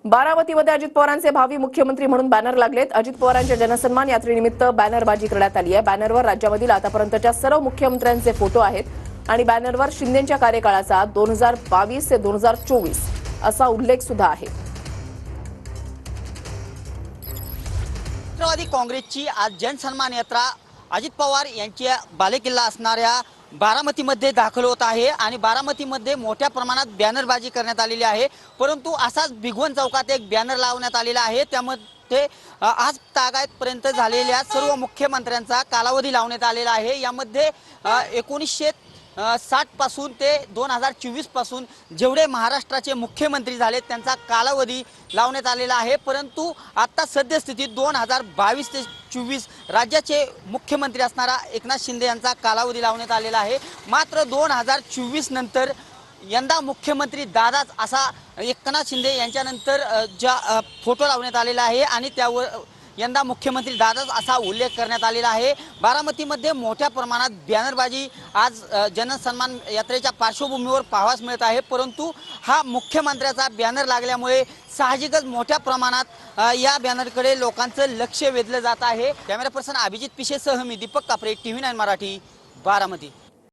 बारामतीमध्ये अजित पवारांचे भावी मुख्यमंत्री म्हणून बॅनर लागलेत। अजित पवारांच्या जनसन्मान यात्रेनिमित्त बॅनरबाजी करण्यात आली आहे। बॅनरवर राज्यामधील आतापर्यंतच्या सर्व मुख्यमंत्र्यांचे फोटो आहेत आणि बॅनरवर शिंदेंच्या कार्यकाळाचा 2022 ते 2024 असा उल्लेख सुद्धा आहे। राष्ट्रवादी काँग्रेसची आज जनसन्मान यात्रा अजित पवार यांच्या बालेकिल्ला असणाऱ्या बारामतीमध्ये दाखल होत आहे आणि बारामतीमध्ये मोठ्या प्रमाणात बॅनरबाजी करण्यात आलेली आहे। परंतु असाच भिगवण चौकात एक बॅनर लावण्यात आलेला आहे, त्यामध्ये आज तागायतपर्यंत झालेल्या सर्व मुख्यमंत्र्यांचा कालावधी लावण्यात आलेला आहे। यामध्ये 1960 पासून ते 2024 पासून जेवढे महाराष्ट्राचे मुख्यमंत्री झाले त्यांचा कालावधी लावण्यात आलेला आहे। परंतु आता सद्यस्थितीत 2022 ते 24 राज्याचे मुख्यमंत्री असणारा एकनाथ शिंदे यांचा कालावधी लावण्यात आलेला आहे। मात्र 2024 नंतर यंदा मुख्यमंत्री दादाच असा एकनाथ शिंदे यांच्यानंतर ज्या फोटो लावण्यात आलेला आहे आणि त्यावर यंदा मुख्यमंत्री दादाच असा उल्लेख करण्यात आलेला आहे। बारामतीमध्ये मोठ्या प्रमाणात बॅनरबाजी आज जनसन्मान यात्रेच्या पार्श्वभूमीवर पाहावयास मिळत आहे। परंतु हा मुख्यमंत्र्याचा बॅनर लागल्यामुळे साहजिकच मोठ्या प्रमाणात या बॅनरकडे लोकांचं लक्ष वेधलं जात आहे। कॅमेरा पर्सन अभिजित पिशेसह मी दीपक कापरे, TV9 मराठी, बारामती।